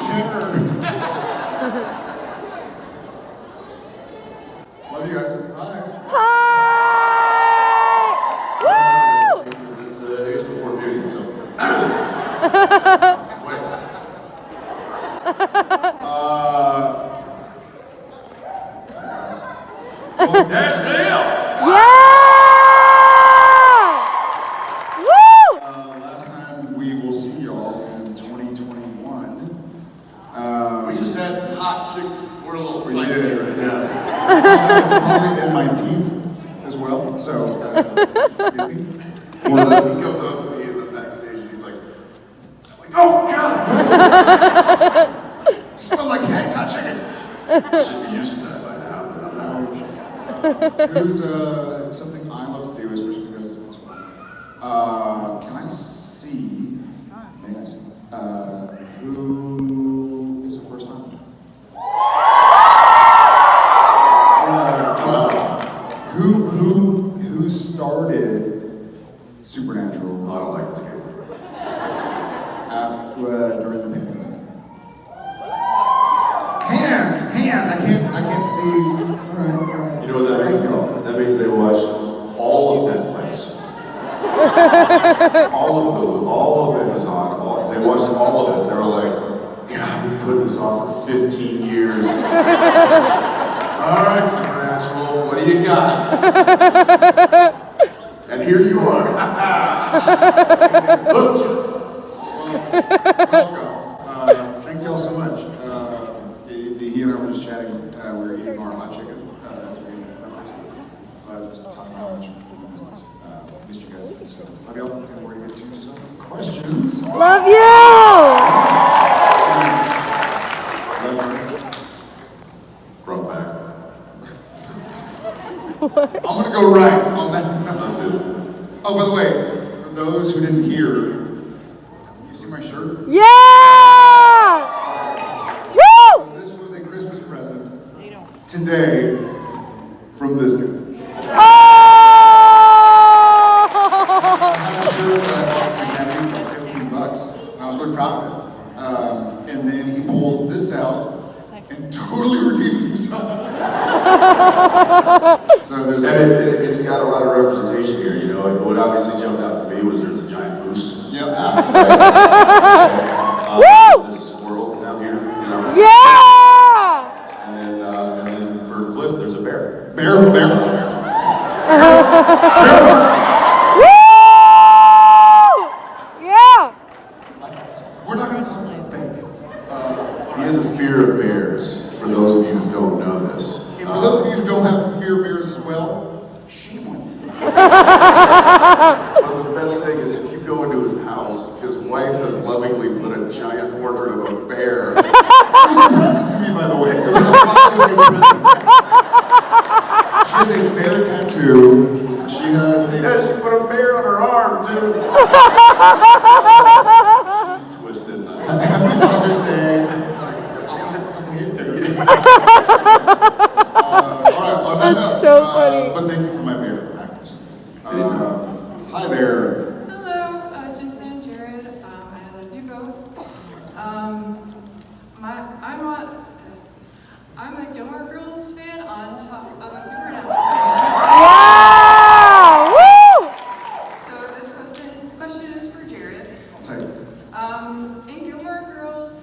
chair. Love you guys. Bye. Hi! Woo! It's age before beauty, so. Wait. Yes, Neil! Yeah! Woo! Last time we will see y'all in 2021. We just had some hot chickens. We're a little feisty right now. It's probably in my teeth as well, so. He comes up to me in the backstage and he's like, oh God! You smell like eggs, hot chicken. I should be used to that by now, but I'm not. Who's something I love to do, especially because it's fun. Can I see? May I see? Who is the first time? Who started Supernatural? Oh, I don't like this game. During the pandemic. Hands. I can't see. All right. You know what that means? That means they watched all of Netflix. all of it was on. They watched all of it. They were like, God, we put this on for 15 years. All right, Supernatural, what do you got? And here you are. Look. Welcome. Thank you all so much. He and I were just chatting. We were eating our hot chicken as we just talking about how much we miss this. Missed you guys. So love y'all, and we're gonna get to some questions. Love you! Brought back. I'm gonna go right on that. Let's do it. Oh, by the way, for those who didn't hear, you see my shirt? Yeah! Woo! So this was a Christmas present today from this guy. Oh! I had a shirt that I bought my nephew for $15, and I was really proud of it. And then he pulls this out and totally redeems himself. So there's it's got a lot of representation here, you know. What obviously jumped out to me was there's a giant moose. Yep. There's a squirrel down here, you know. Yeah! And then for Cliff, there's a bear. Bear. Woo! Yeah! We're not going to talk about bear. He has a fear of bears, for those of you who don't know this. And for those of you who don't have fear of bears as well, shame on you. But the best thing is if you go into his house, his wife has lovingly put a giant portrait of a bear. It was a present to me, by the way. It was a Father's Day present. She has a bear tattoo. She has a... Yeah, she put a bear on her arm, too. She's twisted. Happy Father's Day. All right, That's so funny. But thank you for my bear practice. Hi there. Hello, Jensen and Jared. I love you both. I'm a Gilmore Girls fan on top of a Supernatural fan. Yeah! Woo! So this question is for Jared. I'll tell you. In Gilmore Girls,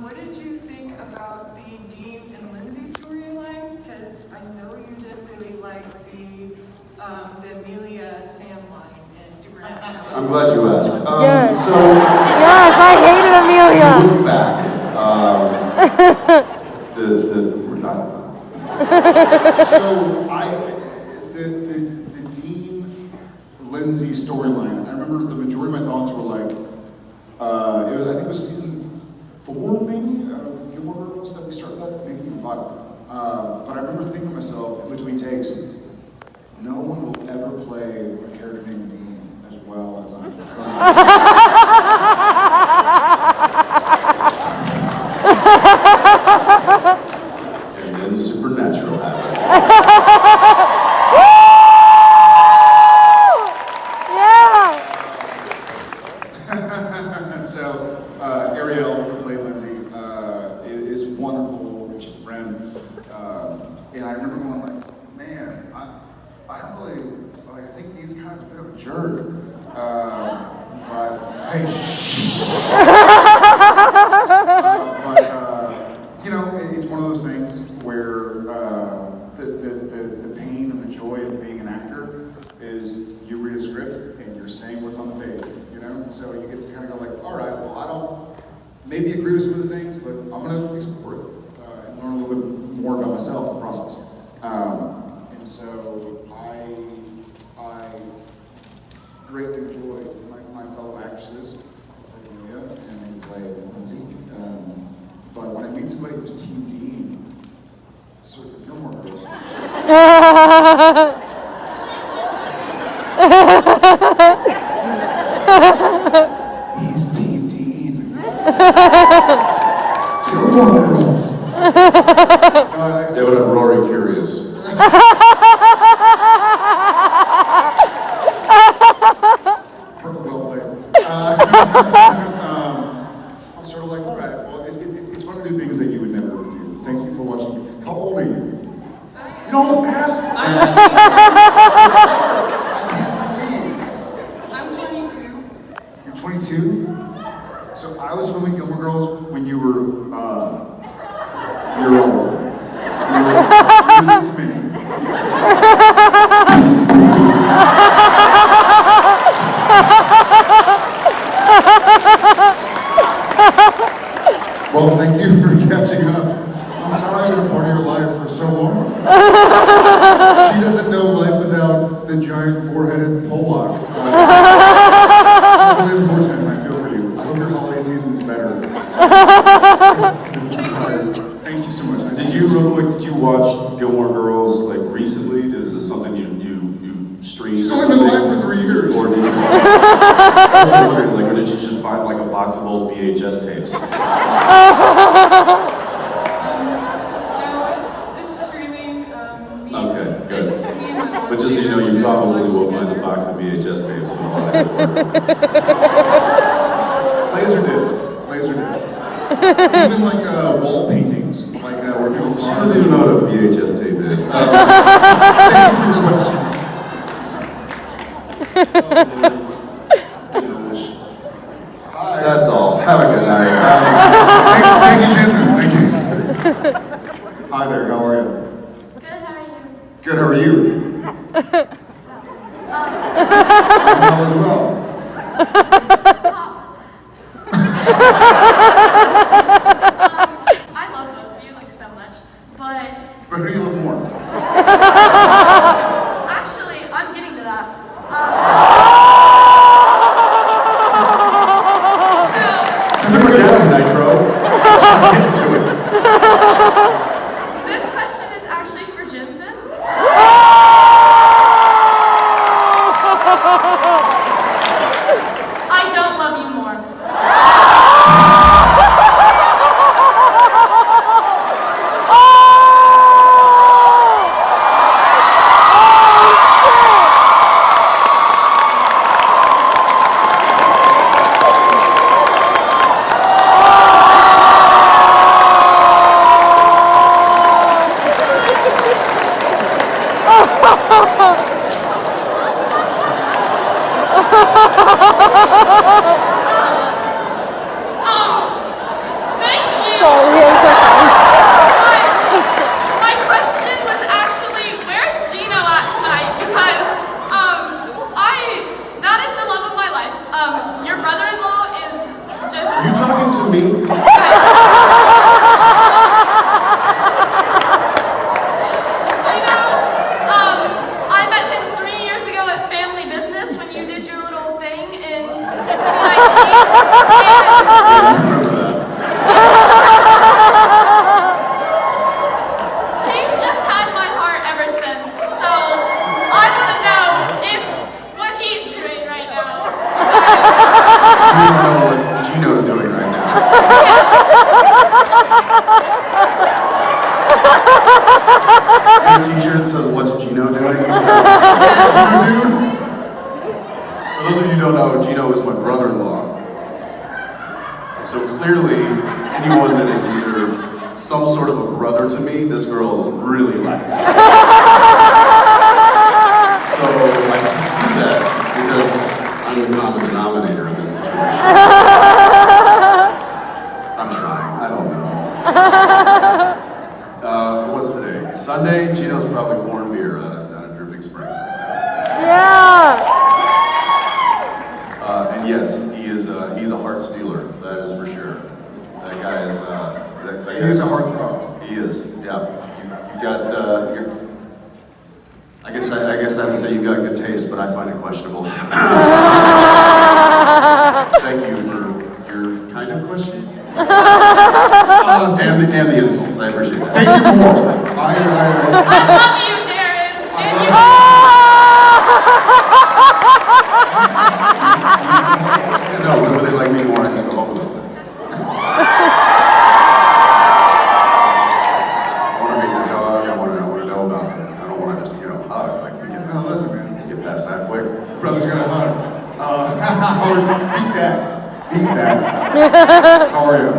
what did you think about the Dean and Lindsay storyline? Because I know you didn't really like the Amelia Sam line in Supernatural. I'm glad you asked. Yes. So, Yes, I hated Amelia. looking back, we're not. So the Dean Lindsay storyline. I remember the majority of my thoughts were like, I think it was season 4 maybe of Gilmore Girls that we started that, maybe even 5. But I remember thinking to myself in between takes, no one will ever play a character named Dean as well as I And then Supernatural happened. Yeah! So Ariel, who played Lindsay, wonderful, she's a friend. And I remember going like, man, I don't really, like, I think Dean's kind of a bit of a jerk. But, hey, shh. You know, it's one of those things where the pain and the joy of being an actor is you read a script and you're saying what's on the page, you know? So you get to kind of go like, all right, well, I don't maybe agree with some of the things, but I'm going to explore it and learn a little bit more about myself in the process. And so I greatly enjoy my fellow actresses, like Amelia and play Lindsay. But when I meet somebody who's Team Dean, sort of Gilmore Girls. He's Team Dean. Gilmore Girls. They would have Rory Curious. Well played. I'm sort of like, all right, well, it's one of the things that you would never do. Thank you for watching. How old are you? You don't ask. I can't see. I'm 22. You're 22? So I was filming Gilmore Girls when you were, you're old. You're this many. Well, thank you for catching up. I'm sorry I've been a part of your life for so long. She doesn't know life without the giant four-headed Pollock. It's really unfortunate, and I feel for you. I hope your holiday season is better. Thank you so much. Nice Did you, real quick, did you watch Gilmore Girls like recently? Is this something you streamed? She's only been live for 3 years. Or did you? I was wondering, like, or did you just find like a box of old VHS tapes? No, it's streaming. Okay, good. It's me and my mom. But just so you know, you probably will find a box of VHS tapes when all that is work. Laser discs. Even like wall paintings, like where people She doesn't even know what a VHS tape is. Thank you for your question. Hi. That's all. Have a good night. Thank you, Jensen. Thank you. Hi there, how are you? Good, how are you? Good, how are you? I'm well as well. I love both of you like so much, but But who do you love more? actually, I'm getting to that. Simmer down, Nitro. She's getting to it. This question is actually for Jensen. I don't love you more. Thank you. My question was actually, where's Gino at tonight? Because that is the love of my life. Your brother-in-law is just. Are you talking to me? Gino, I met him 3 years ago at Family Business when you did your little thing in 2019. He's just had my heart ever since, so I want to know if what he's doing right now. You don't know what Gino's doing right now. Your t-shirt that says, "What's Gino doing?" For those of you who don't know, Gino is my brother-in-law. So clearly, anyone that is either some sort of a brother to me, this girl really likes. So I do that because I'm the common denominator in this situation. I'm trying, I don't know. What's today? Sunday? Gino's probably pouring beer out of Dripping Springs right now. Yeah. And yes, he's a heart stealer, that is for sure. That guy is, He's a heartthrob. He is, yeah. You got, I guess I have to say you got good taste, but I find it questionable. Thank you for your kind of question. And the insults, I appreciate that. Thank you more. I love you, Jared. And you. No, would they like me more? I just go home with them. I want to meet the dog. I want to know about it. I don't want to just, hug. Like we can. Well, listen, man. Get past that quick. Brother's gonna hug. Beat that. Beat that. How are you?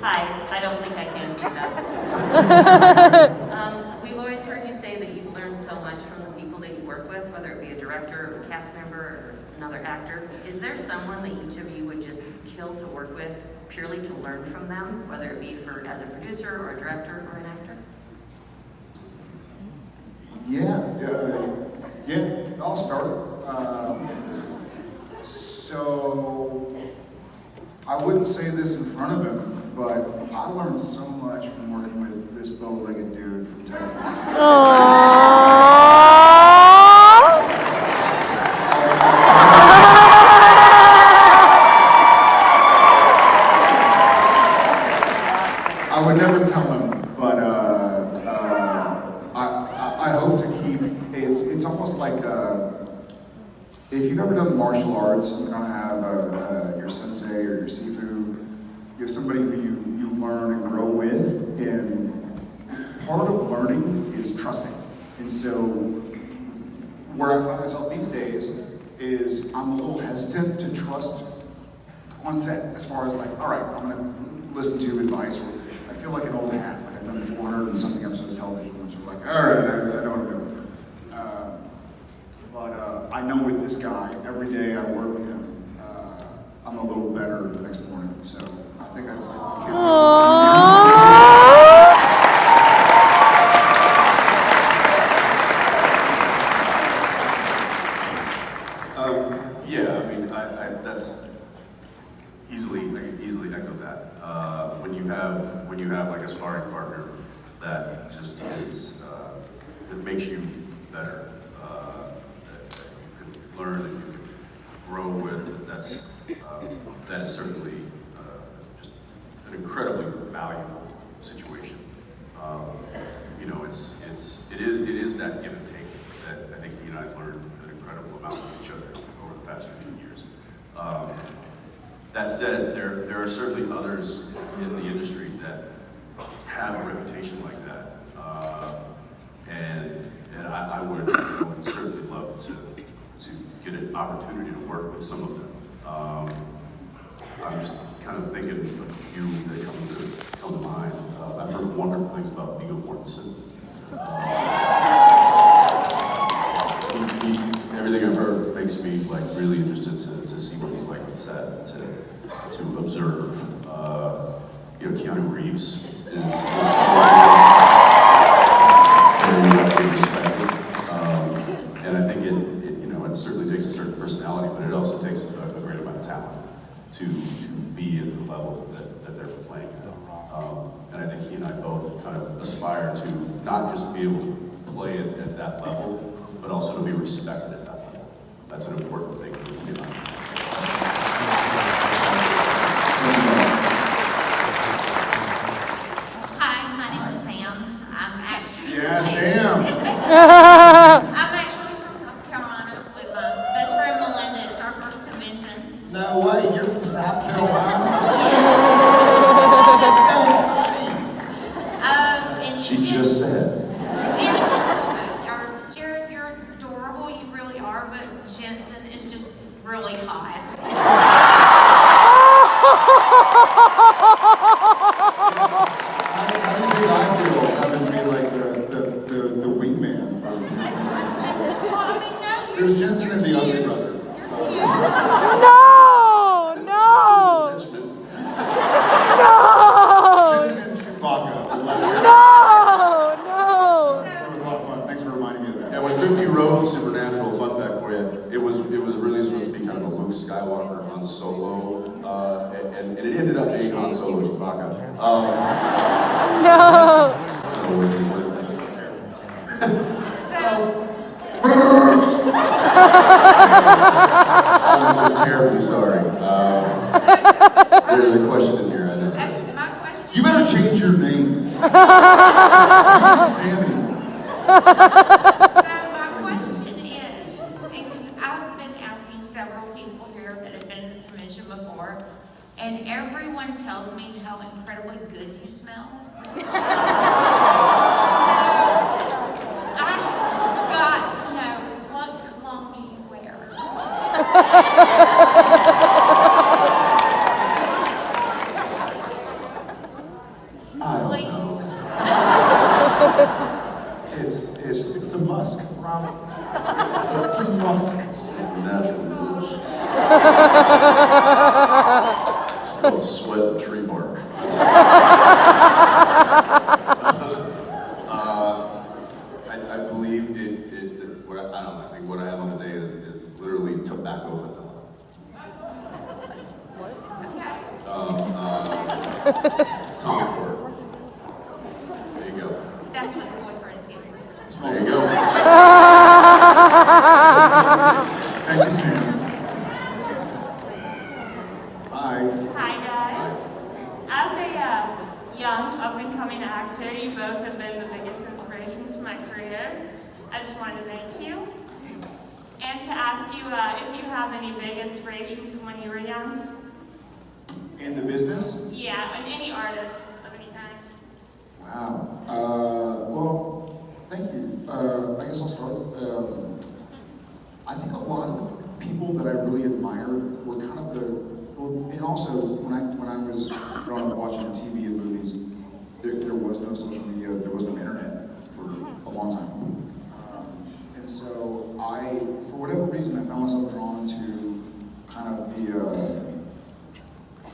Hi, I don't think I can beat that. We've always heard you say that you've learned so much from the people that you work with, whether it be a director, a cast member, or another actor. Is there someone that each of you would just kill to work with purely to learn from them, whether it be as a producer or a director or an actor? Yeah, I'll start. So, I wouldn't say this in front of him, but I learned so much from working with this bow-legged dude from Texas. I would never tell him, but I hope to keep. It's almost like if you've ever done martial arts, you don't have your sensei or your sifu. You have somebody who you learn and grow with, and part of learning is trusting. And so, where I find myself these days is I'm a little hesitant to trust on set, as far as like, all right, I'm gonna listen to advice, or I feel like an old hat, like I've done 400 and something episodes of television, and so like, all right, I know what I'm doing. But I know with this guy, every day I work with him, I'm a little better the next morning, so I think I can't Yeah, I mean, that's easily, I can easily echo that. When you have like a sparring partner that just is, that makes you better, that you can learn and you can grow with, that is certainly just an incredibly valuable situation. It is that give and take that I think he and I learned an incredible amount from each other over the past 15 years. That said, there are certainly others in the industry that have a reputation like that, and I would certainly love to get an opportunity to work with some of them. I'm just kind of thinking of a few that come to mind. I've heard wonderful things about Viggo Mortensen. Everything I've heard makes me like really interested to see what he's like on set, to observe. Keanu Reeves is someone who's very respected, and I think it certainly takes a certain personality, but it also takes a great amount of talent to be at the level that they're playing at. And I think he and I both kind of aspire to not just be able to play it at that level, but also to be respected at that level. That's an important thing for he and I. Hi, my name is Sam. I'm actually. Yeah, Sam. I'm actually from South Carolina with my best friend Melinda. It's our first convention. No way, you're from South Carolina? And She just said. Jared, you're adorable. You really are. But Jensen is just really hot. do I feel having to be like the wingman for Well, I mean, no, There's Jensen and the ugly brother. No! No! No! Jensen and Chewbacca. with Leslie. No! No! It was a lot of fun. Thanks for reminding me of that. Yeah, when Luke Rogue Supernatural, fun fact for you, it was really supposed to be kind of a Luke Skywalker Han Solo, and it ended up being Han Solo Chewbacca. No! I'm terribly sorry. There's a question in here. I know. my question. You better change your name. Sammy. So my question is, because I've been asking several people here that have been to the convention before, and everyone tells me how incredibly good you smell. So I just got to know, what cologne do you wear? It's the musk, Robin. It's the musk. It's just the natural bush. It's called sweat and tree bark. I believe I don't know, I think what I have on today is literally tobacco vanilla. Tom Ford. There you go. That's what the boyfriends give me. There you go. Thank you, Sam. Hi. Hi guys. As a young up-and-coming actor, you both have been the biggest inspirations for my career. I just wanted to thank you. And to ask you if you have any big inspirations from when you were young. In the business? Yeah, and any artist of any kind. Wow. Well, thank you. I guess I'll start. I think a lot of the people that I really admired were kind of and also when I was growing up watching TV and movies, there was no social media, there was no internet for a long time. And so for whatever reason, I found myself drawn to kind of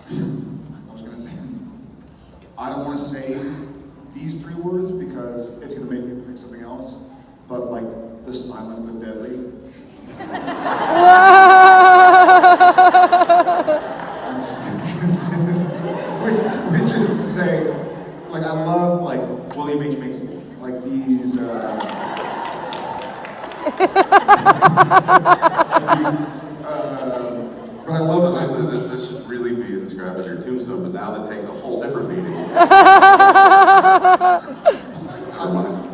I was gonna say, I don't want to say these three words because it's gonna make me pick something else, but like the silent but deadly. Which is to say, like I love like William H. Macy, like these. But I love As I said, this should really be inscribed on your tombstone, but now that takes a whole different meaning. I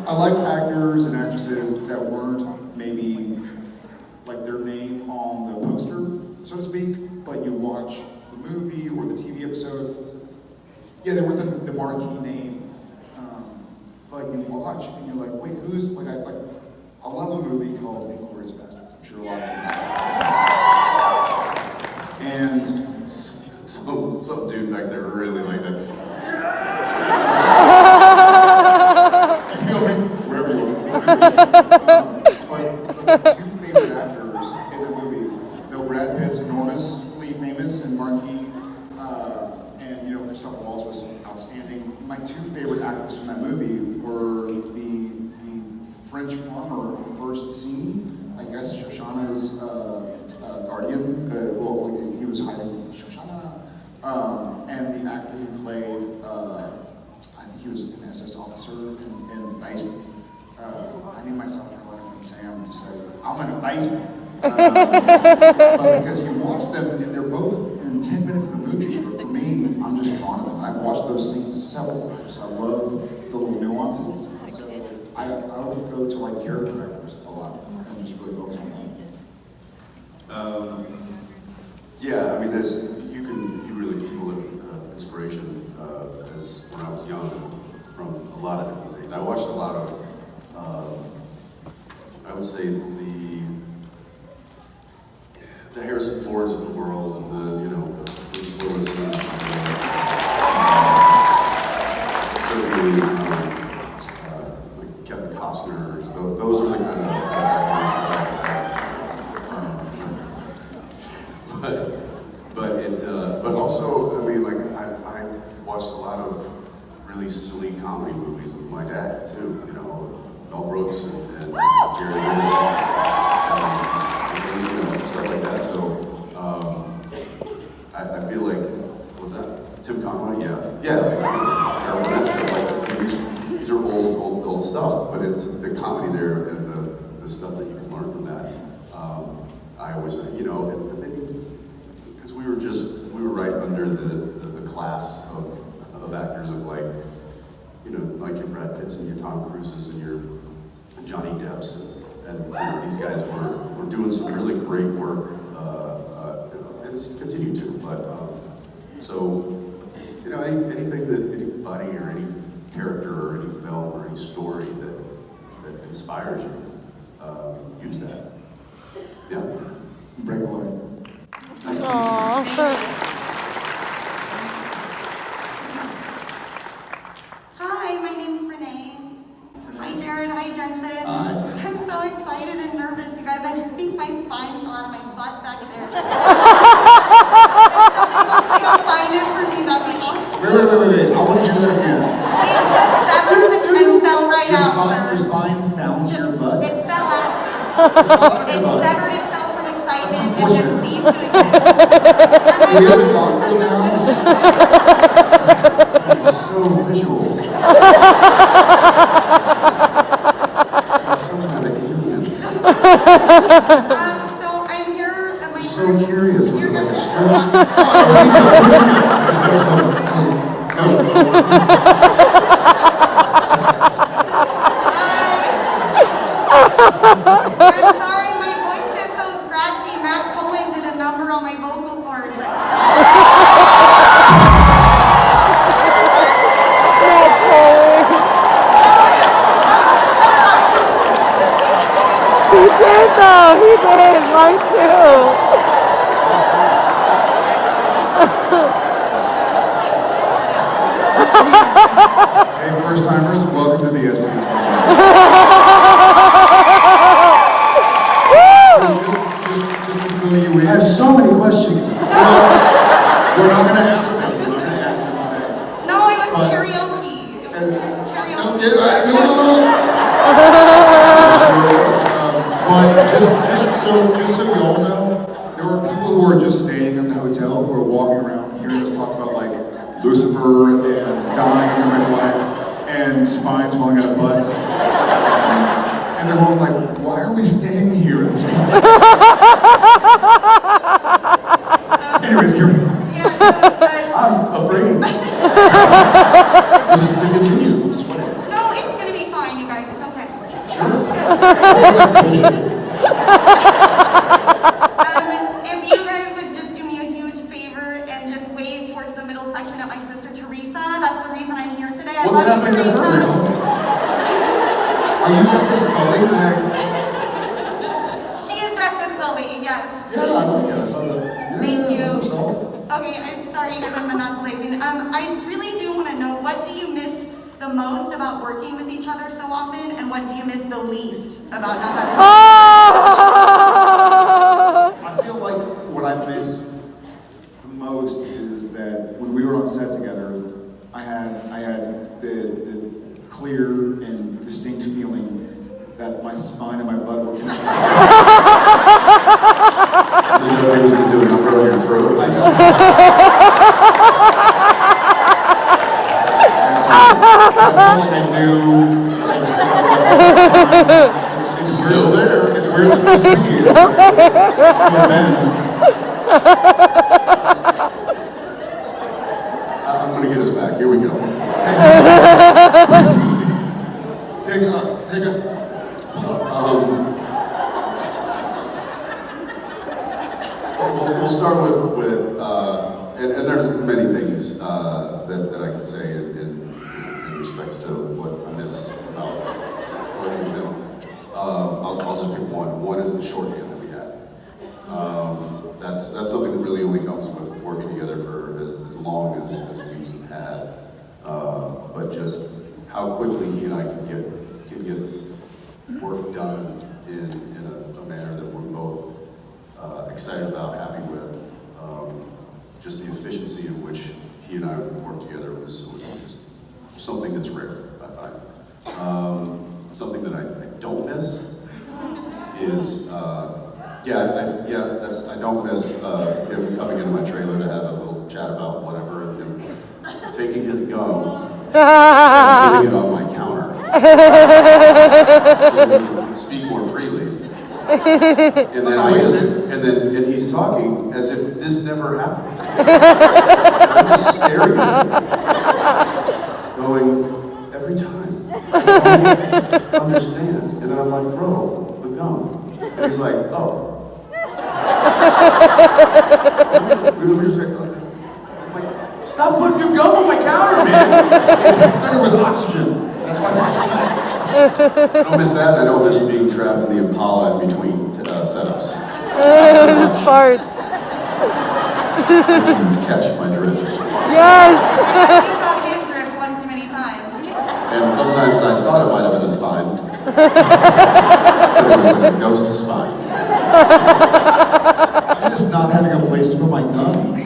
liked actors and actresses that weren't maybe like their name on the poster, so to speak, but you watch the movie or the TV episode. Yeah, they weren't the marquee name, but you watch and you're like, wait, who's like I love a movie called Wayward Spirits. I'm sure a lot of people saw it. And some dude back there really like that. You feel me? Wherever you are. But the two favorite actors in the movie, though Brad Pitt's enormously famous and marquee, and Christoph Waltz was outstanding. My two favorite actors from that movie were the French farmer in the first scene. I guess Shoshana's guardian. He was hiding Shoshana, and the actor who played. I think he was an SS officer in the basement. I need myself a letter from Sam to say, I'm in a basement. But because you watch them, and they're both in 10 minutes of the movie, but for me, I'm just drawn to them. I've watched those scenes several times. I love the little nuances. So I would go to like character actors a lot and just really focus on that. Yeah, I mean, you really pull inspiration as when I was young from a lot of different things. I watched a lot of, I would say the Harrison Fords of the world and the Bruce Willis's, certainly really silly comedy movies with my dad too. You know, Mel Brooks and Jerry Lewis, and, you know, stuff like that. So I feel like, what's that? Tim Conway? Yeah. Like, these are old stuff, but it's the comedy there and the stuff that you can learn from that. I always, you know, because we were right under the class of actors of, like, you know, like your Brad Pitts and your Tom Cruises and your Johnny Depps, and you know, these guys were doing some really great work, and just continue to. But so, you know, anything that anybody or any character or any film or any story that inspires you, use that. Yeah. Break a leg. Nice to meet you. Aww. Hi, my name's Renee. Hi, Jared. Hi, Jensen. Hi. I'm so excited and nervous, you guys. I think my spine fell out of my butt back there. If you'll find it for me, that'd be awesome. Wait. I want to hear that again. It just severed and fell right out. Your spine found your butt? It fell out. It severed itself from excitement and just unfortunate. ceased to exist. Do we have a doctor in the house? That is so visual. Some kind of aliens. So I'm here at my I'm so curious. Was it like a stroke? I'm sorry, my voice is so scratchy. Matt Cohen did a number on my vocal cords. He did though, he did, mine too. Hey, first timers, welcome to the SPN just to fill you in. I have so many questions. We're not going to ask them. We're not going to ask them today. No, it was But- karaoke. It was No, karaoke. But just so you all know, there were people who were just staying in the hotel who were walking around hearing us talk about, like, Lucifer and dying in my life and spines falling out of butts. And they're all like, why are we staying here at this point? Anyways, carry on. Yeah, I'm afraid. This is going to continue. I'm sweating. no, it's gonna be fine, you guys. It's okay. Sure. If you guys would just do me a huge favor and just wave towards the middle section at my sister Teresa. That's the reason I'm here today. I What's love you, happening to her? Teresa. Are you dressed as Sully? She is dressed as Sully, yes. Yeah, I like it. I saw that. Yeah, Thank you. What's up, Sully? Okay, I'm sorry you guys, I'm monopolizing. I really do want to know, what do you miss the most about working with each other so often, and what do you miss the least about not having? I feel like what I miss the most is that when we were on set together, I had the clear and distinct feeling that my spine and my butt were connected. And then nobody was going to do a number on your throat. I just I felt like I knew. It's still there. It's where it's supposed to be. It's still been. I'm going to get us back. Here we go. Take a. We'll start with and there's many things that I can say in respects to what I miss about working with them. I'll just pick one. One is the shorthand that we had. That's something that really only comes with working together for as long as we had. But just how quickly he and I can get work done in a manner that we're both excited about, happy with. Just the efficiency in which he and I worked together was just something that's rare, I find. Something that I don't miss is, I don't miss him coming into my trailer to have a little chat about whatever, and him taking his gum and putting it on my counter so that he can speak more freely. And then he's talking as if this never happened. I'm just staring at him, going, every time. I don't understand. And then I'm like, bro, the gum. And he's like, oh. We're just like, stop putting your gum on my counter, man! It tastes better with oxygen. That's why I smell. I don't miss that. I don't miss being trapped in the Impala in between setups. Farts. If you catch my drift. Yes. I think about his drift one too many times. And sometimes I thought it might have been a spine. But it was like a ghost spine. I'm just not having a place to put my gun.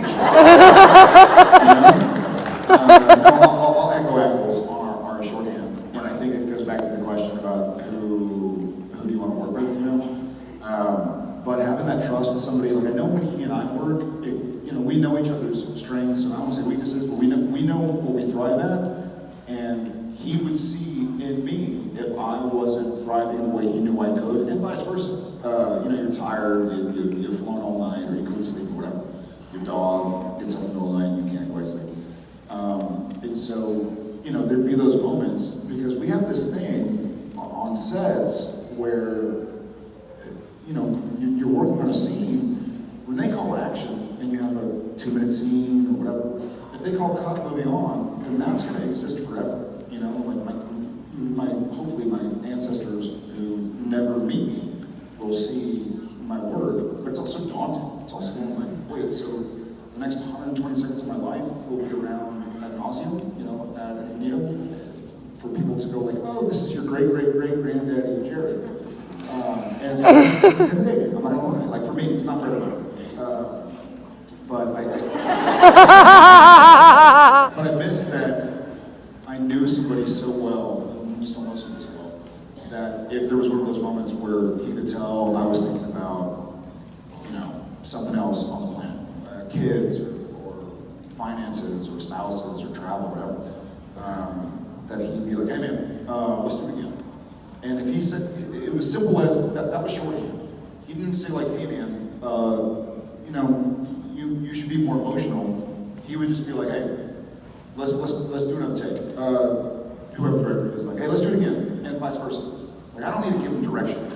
I'll echo Eccles on our shorthand, and I think it goes back to the question about who do you want to work with, you know? But having that trust with somebody, like I know when he and I work, we know each other's strengths, and I won't say weaknesses, but we know what we thrive at, and he would see in me if I wasn't thriving the way he knew I could, and vice versa. You're tired, you've flown all night, or you couldn't sleep, or whatever. Your dog gets up in the middle of the night and you can't quite sleep. And so, there'd be those moments, because we have this thing on sets where, you're working on a scene, when they call action, and you have a 2-minute scene or whatever, if they call cut moving on, then that's going to exist forever. Hopefully my ancestors who never meet me will see my work, but it's also daunting. It's also going like, wait, so the next 120 seconds of my life will be around ad nauseum, ad infinitum, for people to go like, oh, this is your great-great-great-granddaddy, Jerry. And it's intimidating, I'm not gonna lie. Like for me, not for everybody. But I miss that I knew somebody so well, and I still know somebody so well, that if there was one of those moments where he could tell I was thinking about, something else on the planet, kids or finances or spouses or travel, whatever, that he'd be like, hey man, let's do it again. And if he said, it was simple as that was shorthand. He didn't say like, hey man, you should be more emotional. He would just be like, hey, let's do another take. Whoever the director is like, hey, let's do it again, and vice versa. Like I don't need to give him direction,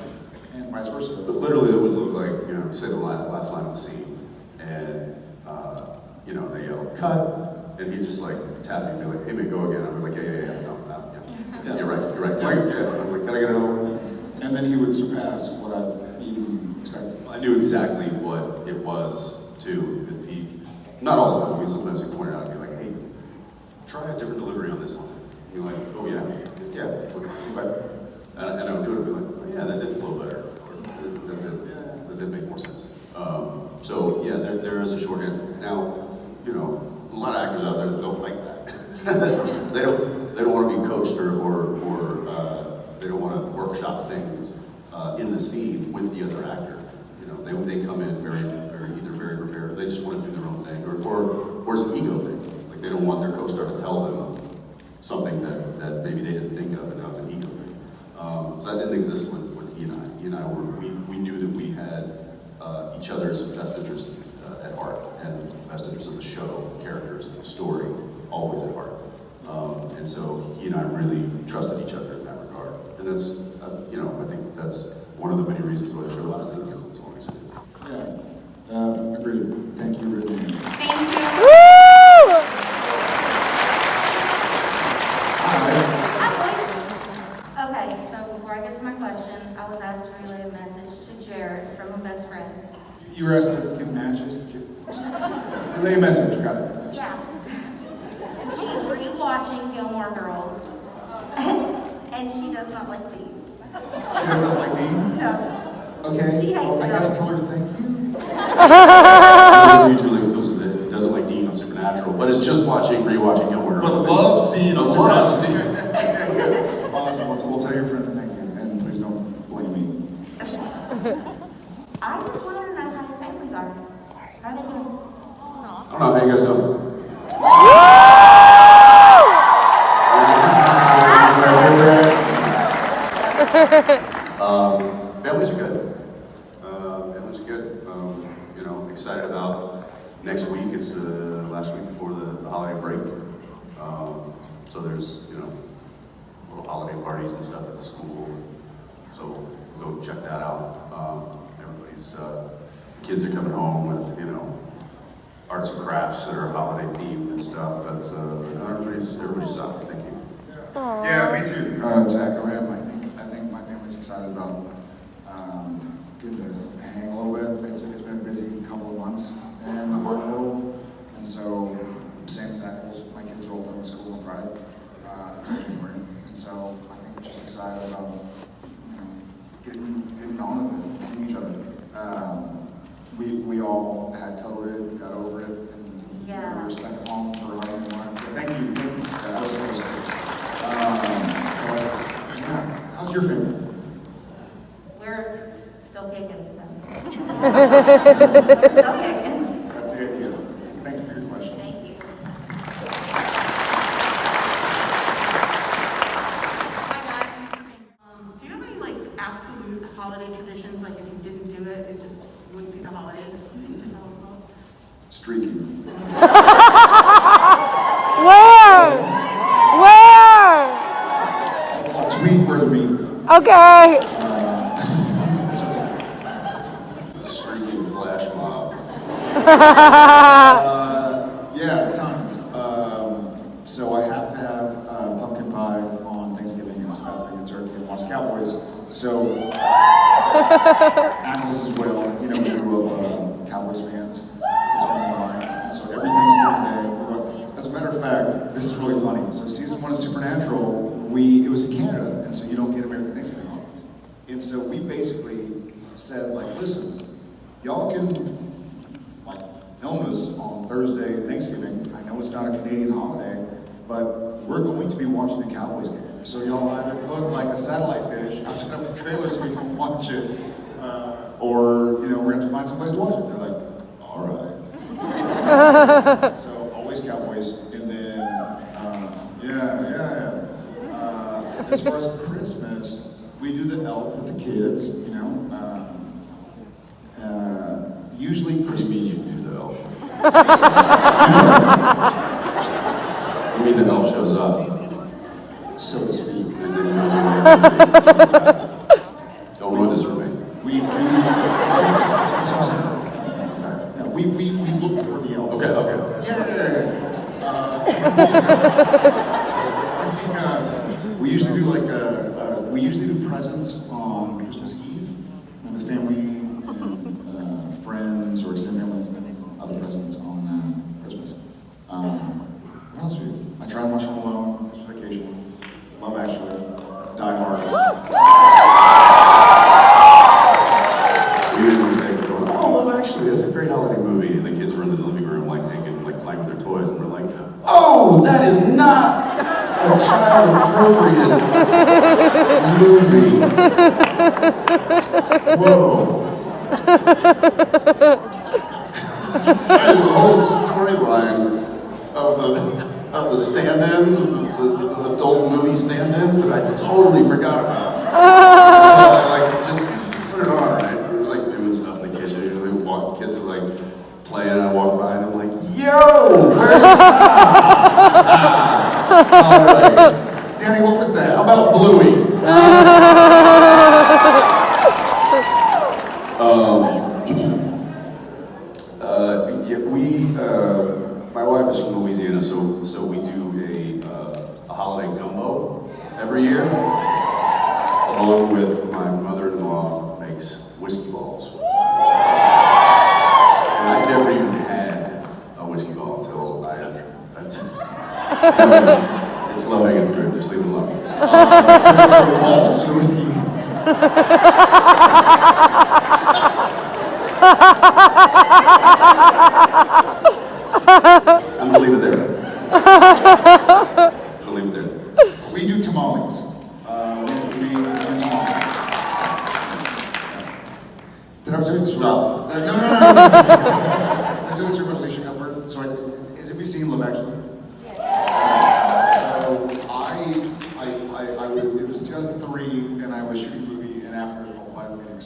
and vice versa. But literally, it would look like, say the last line of the scene, and they yell cut, and he'd just like tap me and be like, hey man, go again. I'd be like, yeah, no, you're right. I'm like, can I get another one? And then he would surpass what I even expected. I knew exactly what it was too. If he, not all the time, because sometimes he pointed out and be like, hey, try a different delivery on this one. And you're like, oh yeah, but and I would do it and be like, oh yeah, that did flow better, or that did make more sense. So yeah, there is a shorthand. Now, a lot of actors out there that don't like that. they don't want to be coached or they don't want to workshop things in the scene with the other actor. They come in either very prepared, or they just want to do their own thing, or it's an ego thing. Like they don't want their co-star to tell them something that maybe they didn't think of, and now it's an ego thing. So that didn't exist with he and I. He and I we knew that we had each other's best interest at heart, and best interest of the show, characters, the story, always at heart. And so he and I really trusted each other in that regard. And that's, I think that's one of the many reasons why the show lasted as long as it did. Yeah, agreed. Thank you, Ridley. Thank you. Woo! Okay, so before I get to my question, I was asked to relay a message to Jared from a best friend. You were asked to give matches, did you? Relay a message, got it. Yeah. She's rewatching Gilmore Girls, and she does not like Dean. She does not like Dean? No. Okay, She hates well, I guess him. tell her thank you. Mutually exclusive. It doesn't like Dean on Supernatural, but it's just rewatching Gilmore But Girls. loves Dean. But loves Dean. Awesome. We'll tell your friend and thank you, and please don't blame me. I just wanted to know how your families are. How are they doing? I don't know how you guys doing. Families are good. Families are good. You know, excited about next week. It's the last week before the holiday break. So there's, you know, little holiday parties and stuff at the school. So go check that out. Everybody's kids are coming home with, you know, arts and crafts that are holiday themed and stuff. But everybody's solid. Thank you. Yeah, me too. To echo him, I think my family's excited about getting to hang a little bit. It's been a busy couple of months in the work world, and so same as Apples, my kids are all done with school on Friday. It's January, and so I think we're just excited about getting on with it, and seeing each other. We all had COVID, got over it, and we were stuck at home for however many months. But thank you. That was good. Yeah, how's your family? We're still kicking, so. We're still kicking. That's the idea. Thank you for your question. Thank you. Hi guys, do you have any like absolute holiday traditions, like if you didn't do it, it just wouldn't be the holidays? You can tell us about? Streaky. Where? I'll tweet where to meet. Okay. Streaky flash mob. Yeah, tons. So I have to have pumpkin pie on Thanksgiving and stuffing and turkey and watch Cowboys. So apples as well. You know, we grew up Cowboys fans. It's from mine. And so every Thanksgiving day, as a matter of fact, this is really funny. So season 1 of Supernatural, it was in Canada, and so you don't get American Thanksgiving off. And so we basically said, like, listen, y'all can like film us on Thursday, Thanksgiving. I know it's not a Canadian holiday, but we're going to be watching the Cowboys game. So y'all either put like a satellite dish outside of the trailer so we can watch it, or you know, we're going to have to find someplace to watch it. They're like, all right. So always Cowboys, and then as far as Christmas, we do the elf with the kids. You know, usually Christmas. What do you mean you do the elf? You mean the elf shows up, So to speak. and then goes away? Don't ruin this for me. We do. We look for the elf. Okay. We usually do we usually do presents on Christmas Eve with family and friends or extended family. Other presents on Christmas. What else do we do? I try and watch Home Alone, Christmas Vacation, Love Actually, Die Hard. We made the mistake of going, oh, Love Actually, that's a great holiday movie. And the kids were in the living room, like hanging, like playing with their toys, and we're like, oh, that is not a child-appropriate movie. Whoa. There's a whole storyline of the stand-ins, of the adult movie stand-ins that I totally forgot about. So just put it on, right? We're like doing stuff in the kitchen, and we walk, kids are like playing, and I walk by and I'm like, yo, where's all right. Danny, what was that? How about Bluey? My wife is from Louisiana, so we do a holiday gumbo every year, along with my mother-in-law makes whiskey balls. And I never even had a whiskey ball until it's low-hanging fruit, just leave it alone. Balls or whiskey? I'm gonna leave it there. I'll leave it there. We do tamales. We do tamales. Did I tell you the story? Stop. No. This is a story about Alicia Cuthbert. So, have you seen Love Actually? So, it was 2003, and I was shooting a movie in Africa called Flight of the Phoenix.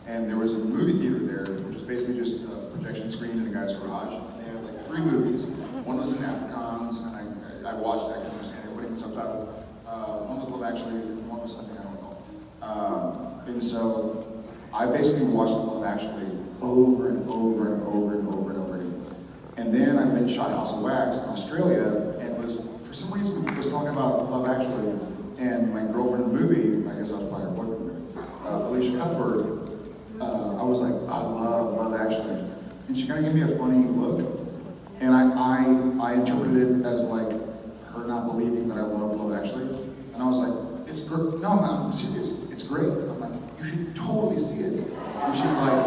And there was a movie theater there, which was basically just a projection screen in a guy's garage. And they had like 3 movies. One was in Afrikaans, and I watched it, I couldn't understand it, putting the subtitle. One was Love Actually, and one was something I don't know. And so I basically watched Love Actually over and over and over and over and over again. And then I went and shot House of Wax in Australia, and was, for some reason, was talking about Love Actually. And my girlfriend in the movie, I guess I was probably her boyfriend, Alicia Cuthbert, I was like, I love Actually. And she kind of gave me a funny look. And I interpreted it as like her not believing that I loved Love Actually. And I was like, it's great. No, I'm serious. It's great. I'm like, you should totally see it. And she's like,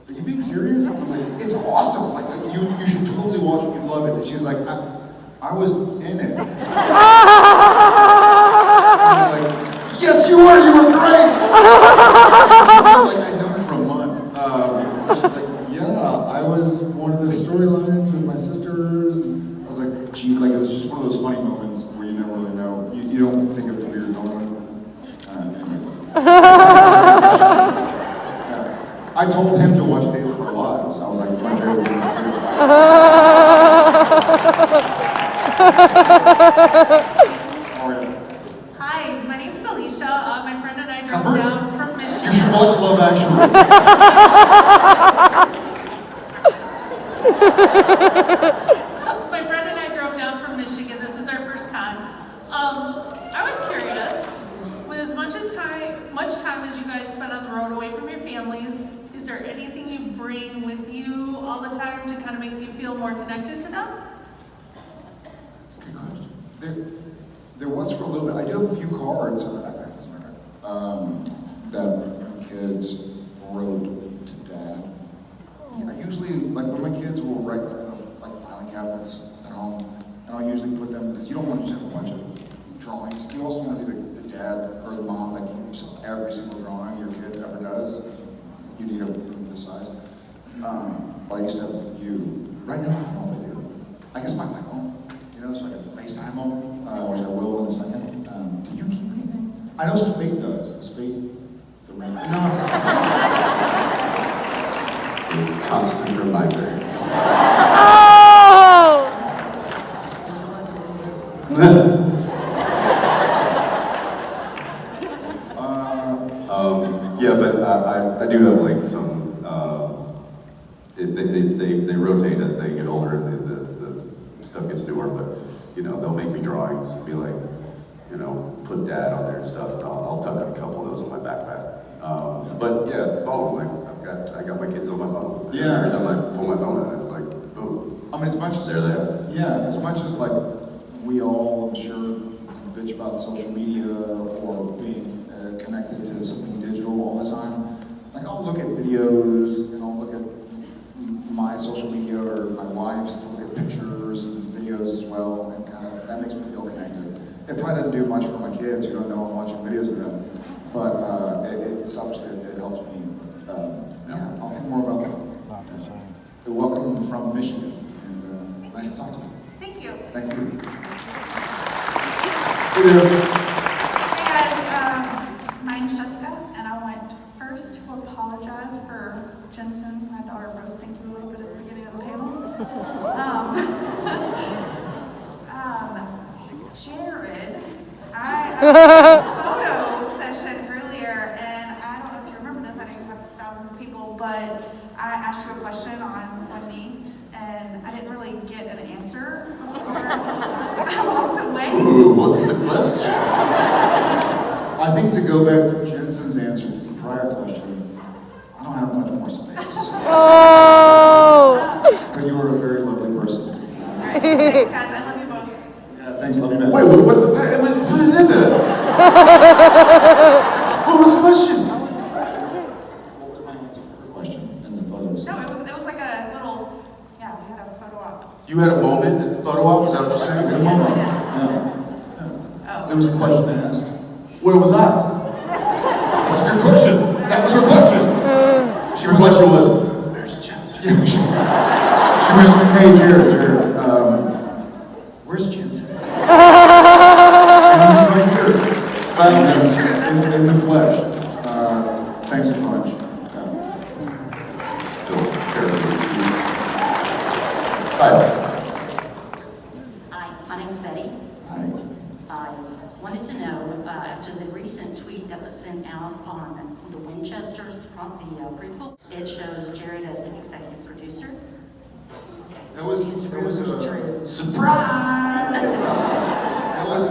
are you being serious? I was like, it's awesome. Like, you should totally watch it. You'd love it. And she's like, I was in it. I was like, yes, you were. You were great. Like I'd known her for a month. She's like, yeah, I was one of the storylines with my sisters. And I was like, gee, like it was just one of those funny moments where you never really know. You don't think of where you're going. I told him to watch Days of Our Lives. I was like, it's my favorite thing to do. Hi, my name's Alicia. My friend and I drove down from Michigan. You should watch Love Actually. My friend and I drove down from Michigan. This is our first con. I was curious, with as much time as you guys spend on the road away from your families, is there anything you bring with you all the time to kind of make you feel more connected to them? That's a good question. There was for a little bit. I do have a few cards in my backpack, that my kids wrote to Dad. I usually, like when my kids will write like filing cabinets at home, and I'll usually put them, because you don't want to just have a bunch of drawings. You also want to be the dad or the mom that keeps every single drawing your kid ever does. You need a this size. But I used to have a few. Right now, I don't know if I do. I guess my phone, so I can FaceTime them, which I will in a second. Do you keep anything? I know Spade does. Spade, the ring. No. A constant reminder. Yeah, but I do have like some. They rotate as they get older. The stuff gets newer, but they'll make me drawings and be like, put Dad on there and stuff, and I'll tuck a couple of those in my backpack. But yeah, phone. Like I got my kids on my phone. Yeah. Every time I pull my phone out, it's like boom. I mean, as much as They're there. Yeah, as much as like we all, I'm sure, bitch about social media or being connected to something digital all the time. Like I'll look at videos and I'll look at my social media or my wife's to look at pictures and videos as well, and kind of that makes me feel connected. It probably doesn't do much for my kids who don't know I'm watching videos of them, but it's obviously it helps me. Yeah, I'll think more about that. Welcome from Michigan, and nice to talk to you. Thank you. Thank you. Hey there. Hey guys, my name's Jessica, and I went first to apologize for Jensen, my daughter, roasting you a little bit at the beginning of the panel. Jared, I had a photo session earlier, and I don't know if you remember this, I know you have thousands of people, but I asked you a question on Wendy, and I didn't really get an answer before I walked away. Ooh, what's the question? I think to go back to Jensen's answer to the prior question, I don't have much more space. Oh! But you are a very lovely person. Thanks, guys. I love you both. Yeah, thanks, love you, man. Wait, what the? What was the question? What was my answer to her question in the photos? No, it was like a little, yeah, we had a photo op. You had a moment at the photo op, is that what you're saying? At a moment. Yeah. There was a question asked. Where was I? That's a good question. That was her question. Your question was, where's Jensen? She went, hey Jared, where's Jensen? And he's right here. In the flesh. Thanks a bunch. Still terribly confused. Hi, my name's Betty. Hi. I wanted to know, after the recent tweet that was sent out on the Winchesters, the prequel, it shows Jared as the executive producer. That was a surprise!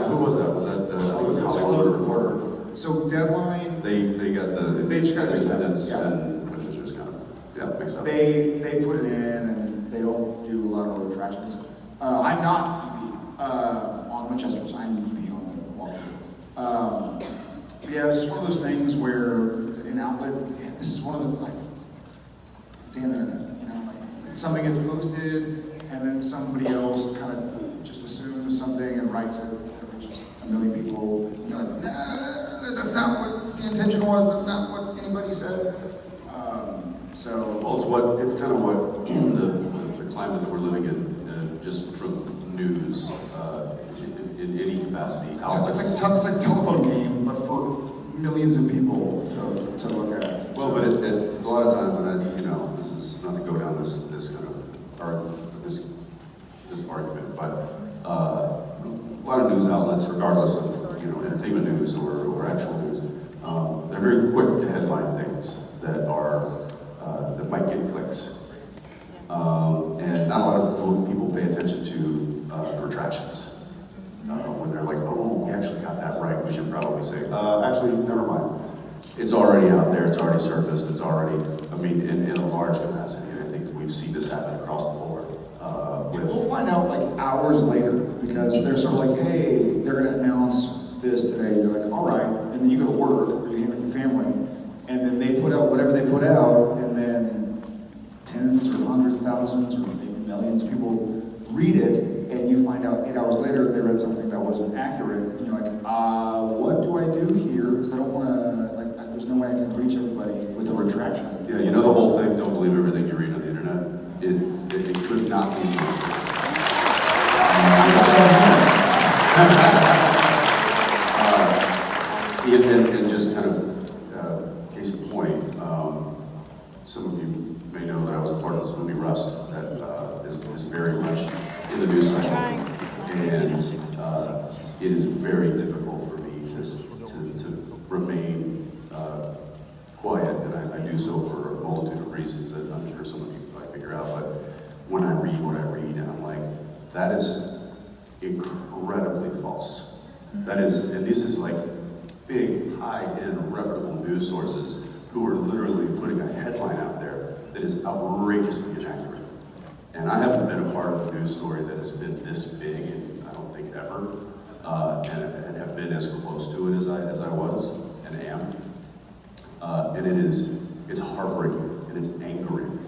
Who was that? Was that, I think it was a Hollywood Reporter. So Deadline, They got the... They just got it mixed up. And which is just kind of, mixed up. they put it in and they don't do a lot of retractions. I'm not EB on Winchester's, I'm EB on the Walker. Yeah, it's just one of those things where an outlet, this is one of the, like, damn internet, you know, like something gets posted and then somebody else kind of just assumes something and writes it, and reaches a million people, and you're like, nah, that's not what the intention was, that's not what anybody said. Well, it's kind of what the climate that we're living in, just from news, in any capacity. It's like a telephone game, but for millions of people to look at. Well, but a lot of times when this is not to go down this kind of this argument, but a lot of news outlets, regardless of entertainment news or actual news, they're very quick to headline things that are that might get clicks, and not a lot of people pay attention to retractions. When they're like, oh, we actually got that right, we should probably say, actually, never mind. It's already out there, it's already surfaced, it's already, in a large capacity. And I think we've seen this happen across the board. We'll find out like hours later, because they're sort of like, hey, they're gonna announce this today. You're like, all right, and then you go to work, or you hang with your family, and then they put out whatever they put out, and then tens or hundreds of thousands or maybe millions of people read it, and you find out 8 hours later they read something that wasn't accurate, and you're like, what do I do here? Because I don't want to, there's no way I can reach everybody with a retraction. Yeah, the whole thing, don't believe everything you read on the internet. It could not be more true. And just kind of, case in point, some of you may know that I was a part of this movie, Rust, that is very much in the news cycle. And it is very difficult for me to remain quiet, and I do so for a multitude of reasons that I'm sure some of you probably figure out, but when I read what I read, and I'm like, that is incredibly false. That is, and this is like big, high-end, reputable news sources who are literally putting a headline out there that is outrageously inaccurate. And I haven't been a part of a news story that has been this big, in, I don't think ever, and have been as close to it as I was and am. And it's heartbreaking, and it's angering.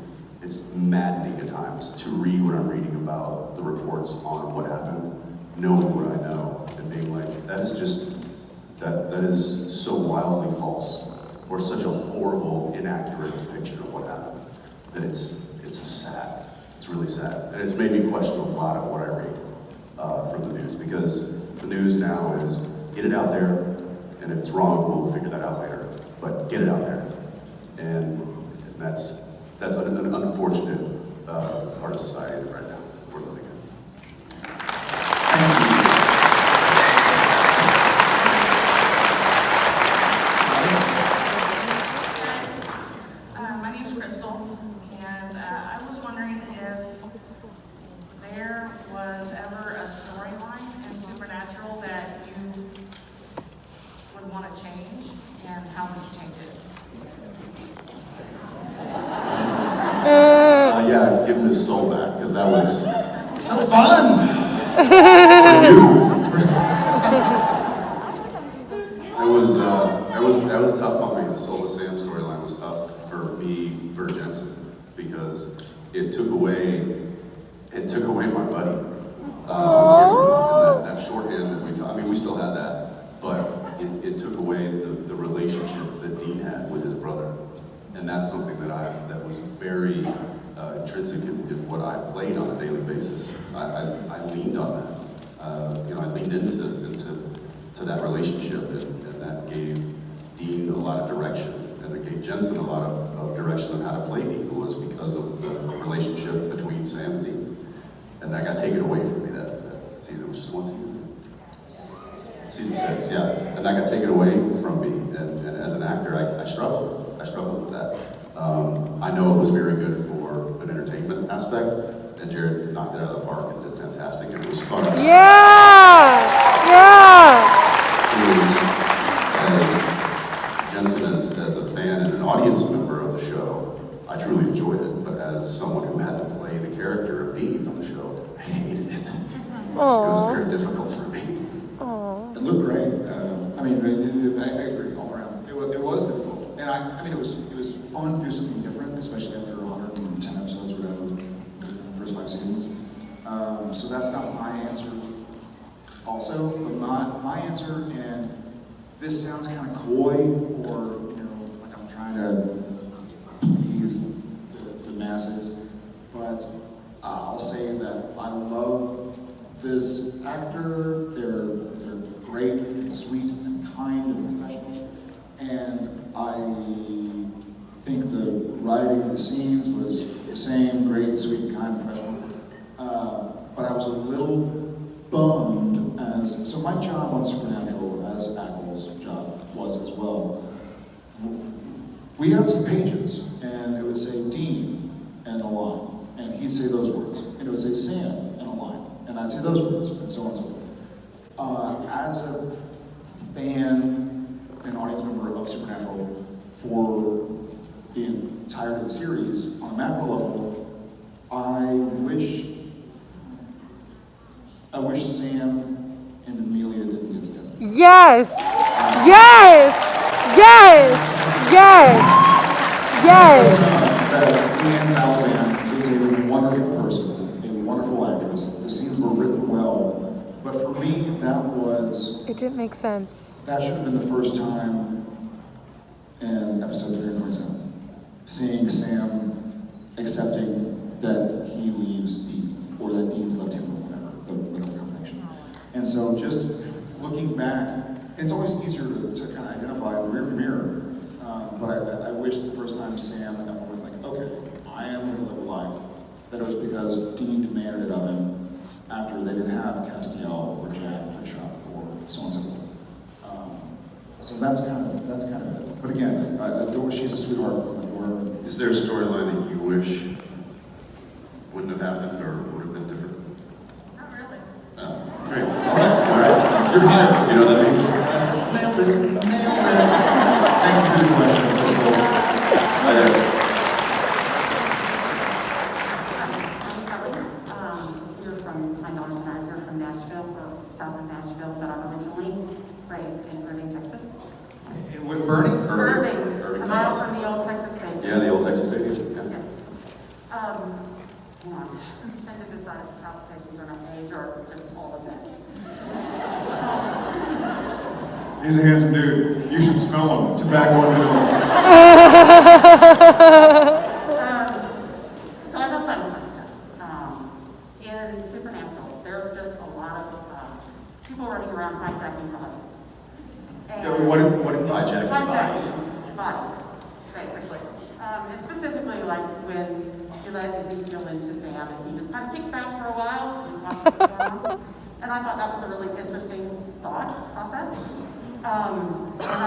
It's maddening at times to read what I'm reading about the reports on what happened, knowing what I know, and being like, that is just, that is so wildly false, or such a horrible, inaccurate depiction of what happened, that it's sad. It's really sad. And it's made me question a lot of what I read from the news, because the news now is, get it out there, and if it's wrong, we'll figure that out later. But get it out there. And that's an unfortunate part of society right now we're living in. My name's Crystal, and I was wondering if there was ever a storyline in Supernatural that you would want to change, and how would you change it? Yeah, give him his soul back, because that was So fun! for you. That was tough on me. The Soul of Sam storyline was tough for me, for Jensen, because it took away it took away my buddy. And that shorthand that I mean, we still had that, but it took away the relationship that Dean had with his brother. And that's something that was very intrinsic in what I played on a daily basis. I leaned on that. I leaned into that relationship, and that gave Dean a lot of direction, and it gave Jensen a lot of direction on how to play Dean, was because of the relationship between Sam and Dean. And that got taken away from me that season. It was just one season. Season 6, yeah. And that got taken away from me, and as an actor, I struggled. I struggled with that. I know it was very good for an entertainment aspect, and Jared knocked it out of the park and did fantastic, and it was fun. Yeah! Yeah! It was, as Jensen, as a fan and an audience member of the show, I truly enjoyed it, but as someone who had to play the character of Dean on the show, I hated it. Aww. It was very difficult for me. Aww. It looked great. I agree all around. It was difficult. And I mean, it was fun to do something different, especially after 110 episodes or whatever, in the first 5 seasons. So that's not my answer also, but my answer, and this sounds kind of coy, or, like I'm trying to please the masses, but I'll say that I love this actor. They're great and sweet and kind and professional, and I think the writing of the scenes was the same, great, sweet, kind, professional. But I was a little bummed so my job on Supernatural, as Ackles' job was as well, we had some pages, and it would say Dean and a line, and he'd say those words, and it would say Sam and a line, and I'd say those words, and so on and so forth. As a fan and audience member of Supernatural for the entirety of the series, on a macro level, I wish Sam and Amelia didn't get together. Yes! Yes! Yes! Yes! Yes! Leanne Alban is a wonderful person, a wonderful actress. The scenes were written well, but for me, it didn't make sense. That should have been the first time in episode 327, seeing Sam accepting that he leaves Dean, or that Dean's left him, or whatever combination. And so just looking back, it's always easier to kind of identify the rearview mirror, but I wish the first time Sam and Emma went like, okay, I am going to live a life, that it was because Dean demanded it of him after they didn't have Castiel or Jack or Chuck or so on and so forth. So that's kind of it. But again, I adore, she's a sweetheart. Is there a storyline that you wish wouldn't have happened or would have been different? Not really. Oh, great. All right. You're hired. You know what that means? Nailed it. Thank you for the question. Hi there. You're from, I know it's not, you're from Nashville, or south of Nashville, but I'm originally raised in Irving, Texas. With Bernie? Irving, Irving, a mile Texas. from the old Texas Stadium. Yeah, the old Texas Stadium. Yeah. I'm trying to decide if palpitations are my age or just all of that. He's a handsome dude. You should smell him. Tobacco and vanilla. So I have a fun question. In Supernatural, there's just a lot of people running around hijacking bodies. Yeah, what hijacking bodies? Bodies, basically. And specifically, like when you let Ezekiel into Sam, and he just kind of kicked back for a while and watched what's going on. And I thought that was a really interesting thought process. And I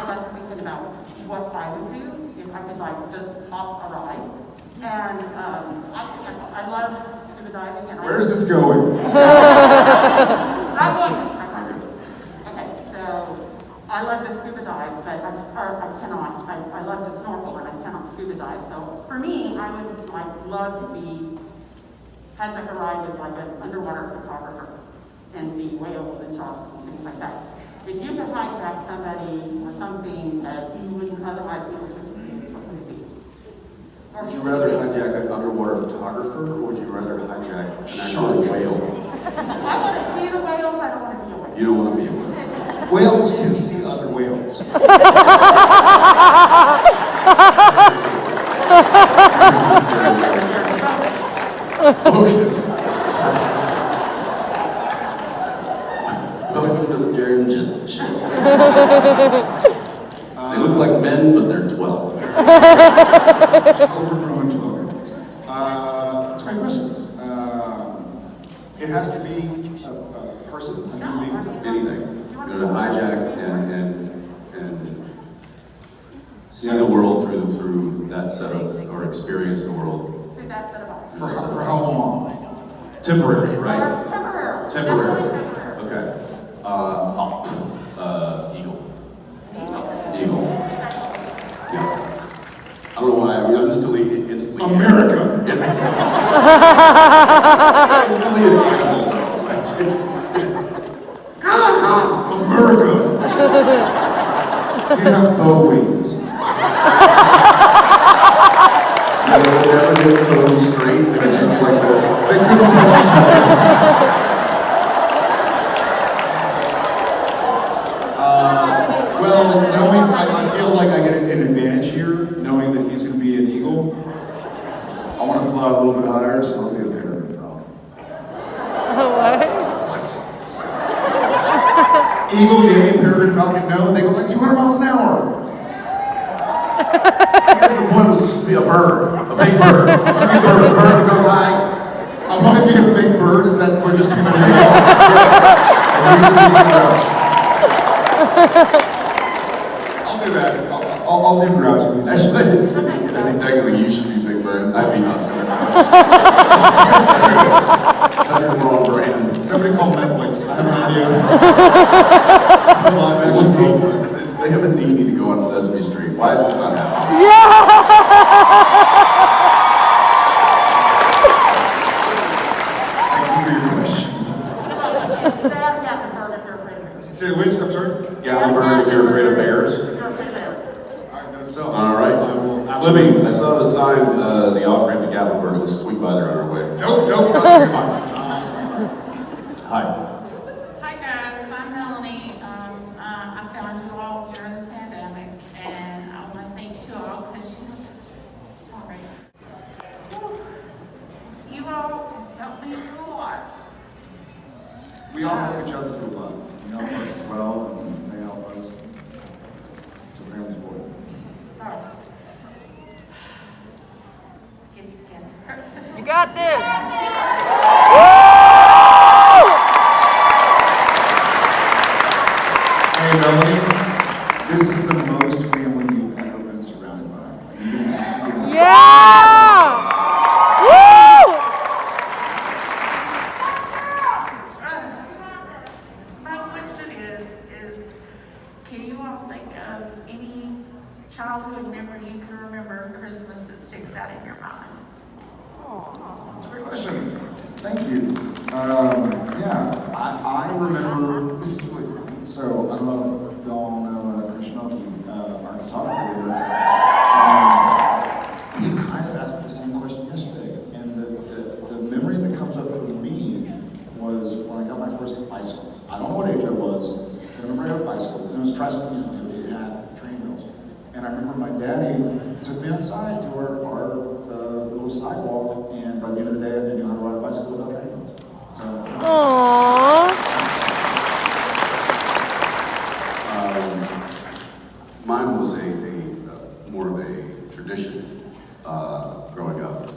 got to thinking about what I would do if I could just hop a ride. And I love scuba diving. And Where's this going? Okay, so I love to scuba dive, but I cannot. I love to snorkel, and I cannot scuba dive. So for me, I would love to hijack a ride with an underwater photographer and see whales and sharks and things like that. If you could hijack somebody or something that you wouldn't otherwise be able to experience, what would it be? Would you rather hijack an underwater photographer, or would you rather hijack an actual whale? I want to see the whales, I don't want to be a whale. You don't want to be a whale. Whales can see other whales. Focus. Welcome to the Jared and Jen Show. They look like men, but they're 12. Just overgrown 12-year-olds. That's a great question. It has to be a person, a human being. Anything. You're going to hijack and see the world through that set of, or experience the world. Through that set of eyes. For how long? Temporary, right? Temporary. Temporary. Definitely temporary. Okay. Eagle. Eagle. Yeah. I don't know why. I mean, I'm instantly. America. Instantly an animal, though. America. You have bow wings. They would never get totally straight. They would just be like this. They couldn't touch each other. Well, knowing, I feel like I get an advantage here, knowing that he's going to be an eagle. I want to fly a little bit higher, so I'll be a peregrine falcon. What? Eagle, yay, peregrine falcon, no. They go like 200 miles an hour. I guess the point was just to be a bird. A big bird. A big bird. A bird that goes high. I want to be a big bird. Is that what just came out of your Yes. mouth? Yes. And you can be my crouch. I'll do that. I'll do Grouch. Actually, I think technically you should be Big Bird. I'd be Oscar the Grouch. That's more on brand. Somebody call Netflix. I have an idea. Live action movies. Sam and Dean need to go on Sesame Street. Why is this not happening? Yeah! Thank you for your question. Instead, Gatlinburg if you're afraid of bears. Say which, I'm sorry? Gatlinburg, if you're afraid of bears. If you're afraid of bears. Alright, no, so. All right. I will absolutely. Libby, I saw the sign, the off-ramp to Gatlinburg. Let's swing by there on our way. Nope, that's pretty fine. Hi. Hi guys, I'm Melanie. I found you all during the pandemic, and I want to thank you all because sorry. You all helped me through a lot. We all help each other through love. You help us as well, and they help us. It's a family's boy. So, get it together. You got this. Hey Melanie, this is the most family you've ever been surrounded by. You can see, Yeah! Woo! My question is, can you all think of any childhood memory you can remember Christmas that sticks out in your mind? That's a great question. Thank you. Yeah, I remember this. So I don't know if y'all know Krishna, our photographer here. He kind of asked me the same question yesterday, and the memory that comes up for me was when I got my first bicycle. I don't know what age I was, but I remember I got a bicycle, and it was tricycle. It had train wheels, and I remember my daddy took me outside to our little sidewalk, and by the end of the day, I knew how to ride a bicycle without train wheels. So. Aww. Mine was more of a tradition growing up.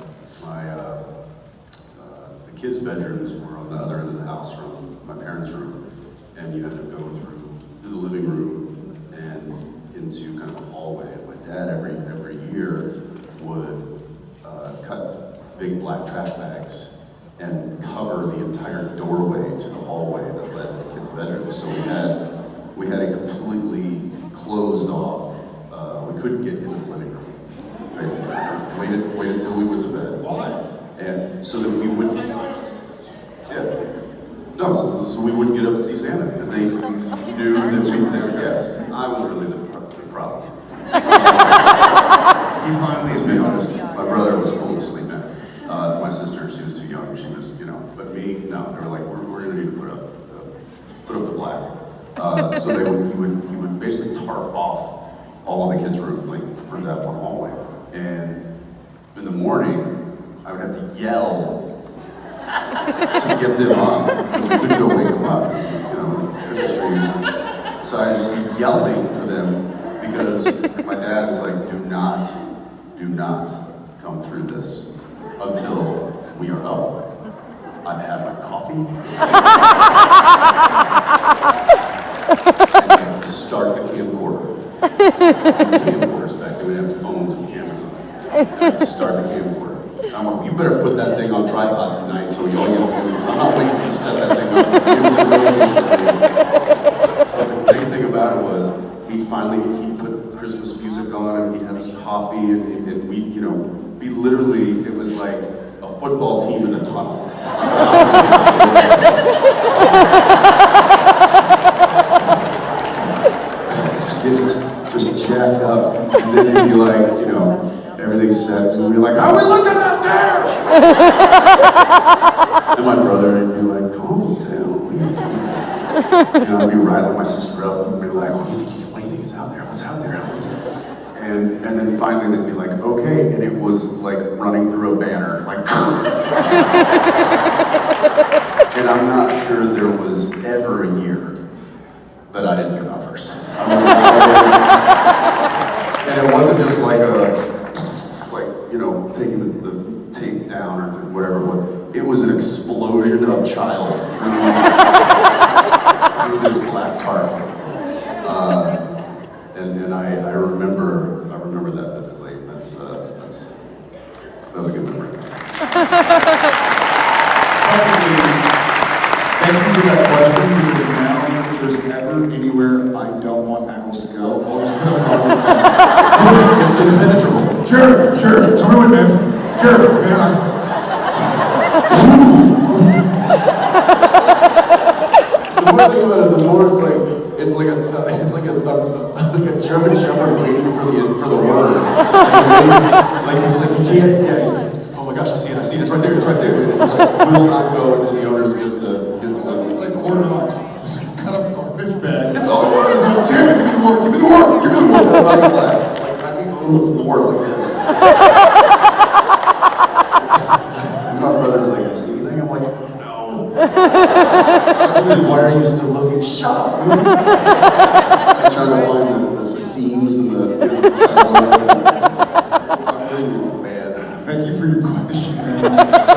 The kids' bedrooms were on the other end of the house from my parents' room, and you had to go through the living room and into kind of a hallway. And my dad every year would cut big black trash bags and cover the entire doorway to the hallway that led to the kids' bedrooms. So we had it completely closed off. We couldn't get into the living room, basically. Wait until we went to bed. Why? And so that we wouldn't, so we wouldn't get up and see Santa, because they knew that I was really the problem. He finally Let's be honest. My They were like, we're gonna need to put up the black. So he would basically tarp off all of the kids' room, like for that one hallway. And in the morning, I would have to yell to get them up, because we couldn't go wake them up, Christmas trees. So I'd just be yelling for them, because my dad was like, do not come through this until we are up. I've had my coffee. And start the camcorder. Camcorders back then, we didn't have phones and cameras on it. Start the camcorder. I'm like, you better put that thing on tripod tonight, so all you have to do, because I'm not waiting to set that thing up. It was a negotiation. But the great thing about it was, he'd put Christmas music on, and he'd have his coffee, and we'd, be literally, it was like a football team in a tunnel. Just jacked up, and then he'd be like, everything's set, and we'd be like, how are we looking out there? And my brother would be like, calm down, what are you doing? I'd be riling my sister up, and be like, what do you think is out there? What's out there? And then finally they'd be like, okay, and it was like running through a banner, like, and I'm not sure there was ever a year that I didn't come out first. I was always, and it wasn't just like taking the tape down or whatever it was. It was an explosion of child through this black tarp. And I remember that vividly. That was a good memory. Thank you for that question, because now if there's ever anywhere I don't want Ackles to go, I'll just put it on the card. It's impenetrable. Sure, tell me when, man. Sure, man. The more I think about it, the more it's like a German Shepherd waiting for the word. Like it's like you can't. Yeah, he's like, oh my gosh, I see it. It's right there. And it's like will not go until the owners gives the. It's like $4. It's like kind of garbage bag. It's all it was. Damn it, give me the word. Give me the word. Like I'd be on the floor like this. My brother's like, you see anything? I'm like, no. Why are you still looking? Shut up, man. Like trying to find the seams and the. Man, thank you for your question, man. So.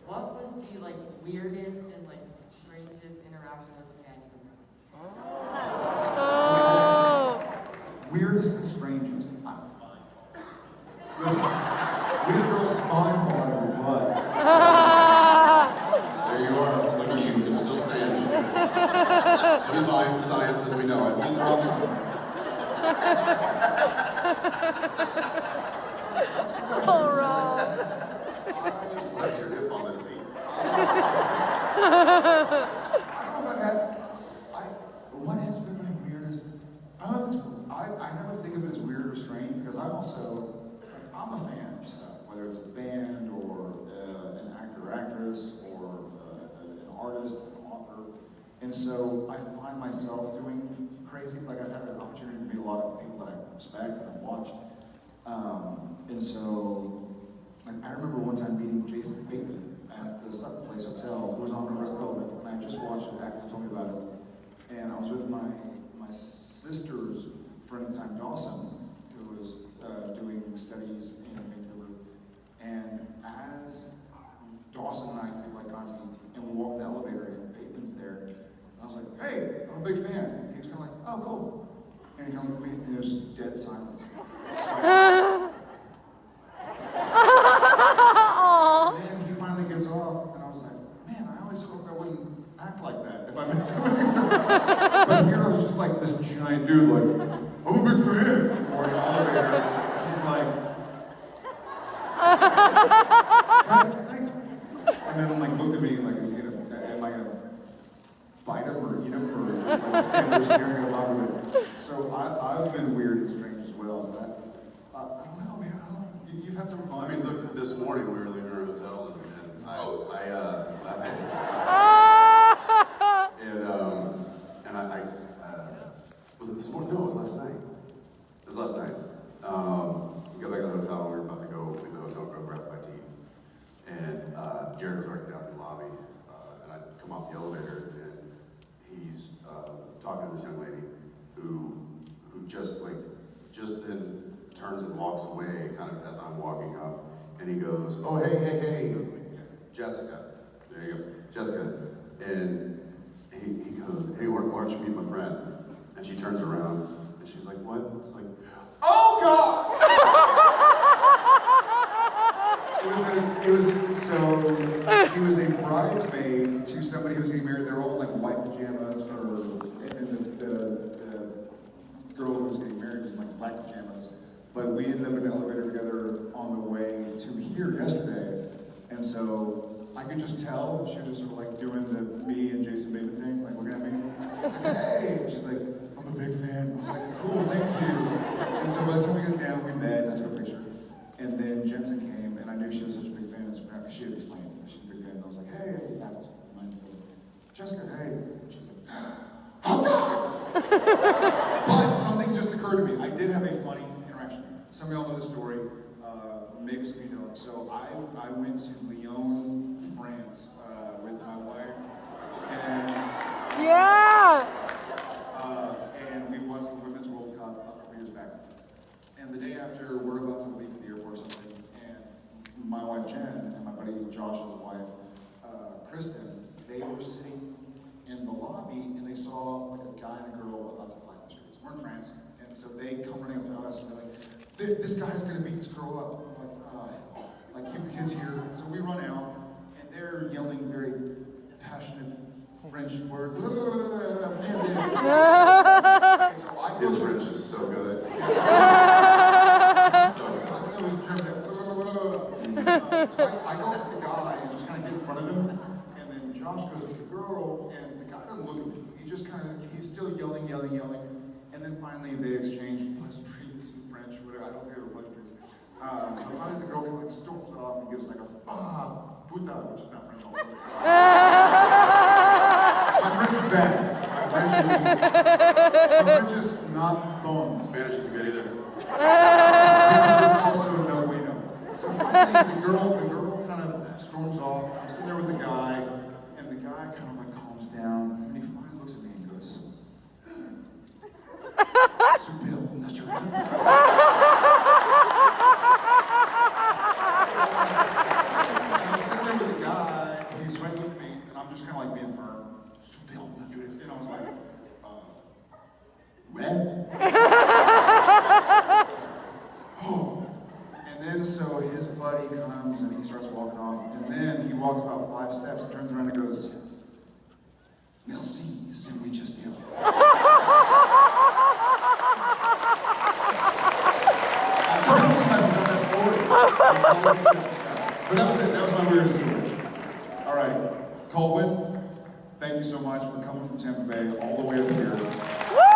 What was the weirdest and strangest interaction with a fan Weirdest and strangest. This weird girl spine fall out of your butt. There you are. So you can still stand. Define science as we know it. Drop something. Oh, Rob. I just left your hip on the seat. I don't know if I've had, what has been my weirdest, I don't know if it's, I never think of it as weird or strange because I'm also, like, I'm a fan of stuff, whether it's a band or an actor or actress or an artist, an author. And so I find myself doing crazy, like I've had an opportunity to meet a lot of people that I respect and I've watched. And so, like, I remember one time meeting Jason Bateman at the Sutton Place Hotel, who was on Arrested Development, and I just watched it, actors told me about it. And I was with my sister's friend at the time, Dawson, who was doing studies in Vancouver. And as Dawson and I like got to, and we walked in the elevator and Bateman's there, and I was like, hey, I'm a big fan. And he was kind of like, oh, cool. And he kind of looked at me, and there was just dead silence. And then he finally gets off, and I was like, man, I always hoped I wouldn't act like that if I met somebody. But here I was just like this giant dude, like, I'm a big fan. Or in an elevator, he's like, thanks. And then like looked at me like, am I gonna bite him or eat him or just like stand there staring at him out of it? So I've been weird and strange as well. But I don't know, man. You've had some fun. I mean, look, this morning we were leaving our hotel and was it this morning? No, it was last night. It was last night. We got back to the hotel and we were about to go leave the hotel and go grab my tea. And Jared was already down in the lobby, and I come off the elevator and he's talking to this young lady who just then turns and walks away kind of as I'm walking up. And he goes, oh, hey, Jessica. There you go, Jessica. And he goes, hey, why don't you meet my friend? And she turns around and she's like, what? It's like, oh God! She was a bridesmaid to somebody who was getting married. They were all in like white pajamas, and the girl who was getting married was in like black pajamas. But we ended up in an elevator together on the way to here yesterday. And so I could just tell she was just sort of like doing the me and Jason Bateman thing, like looking at me. I was like, hey! She's like, I'm a big fan. I was like, cool, thank you. And so by the time we got down, we met, I took a picture. And then Jensen came, and I knew she was such a big fan, and she had explained that she's a big fan. And I was like, hey, that was my Jessica, hey. And she's like, oh God! But something just occurred to me. I did have a funny interaction. Some of y'all know the story. Maybe some of you don't. So I went to Lyon, France, with my wife, and and we watched the Women's World Cup a couple years back. And the day after, we're about to leave for the airport or something, and my wife Jen and my buddy Josh's wife, Kristen, they were sitting in the lobby, and they saw like a guy and a girl about to fight in the streets. We're in France, and so they come running up to us, and they're like, this guy's gonna beat this girl up. I'm like, keep the kids here. So we run out, and they're yelling very passionate French words. His French is so good. So that was German. So I go up to the guy and just kind of get in front of him, and then Josh goes to the girl, and the guy doesn't look at me. He just he's still yelling. And then finally they exchange pleasantries in French, whatever. I don't think they were pleasantries. But finally the girl like storms off and gives like a puta, which is not French also. My French is bad. My French is not bon. Spanish isn't good either. Spanish is also no bueno. So finally the girl kind of storms off. I'm sitting there with the guy, and the guy kind of like calms down, and then he finally looks at me and goes, Bill, natural. I'm sitting there with the guy, he's right with me, and I'm just kind of like being firm. Bill, natural. And I was like, red? Oh. And then so his buddy comes and he starts walking off, and then he walks about 5 steps and turns around and goes, Merci, c'est we just deal. But that was it. That was my weirdest story. All right, Colwyn, thank you so much for coming from Tampa Bay all the way up here.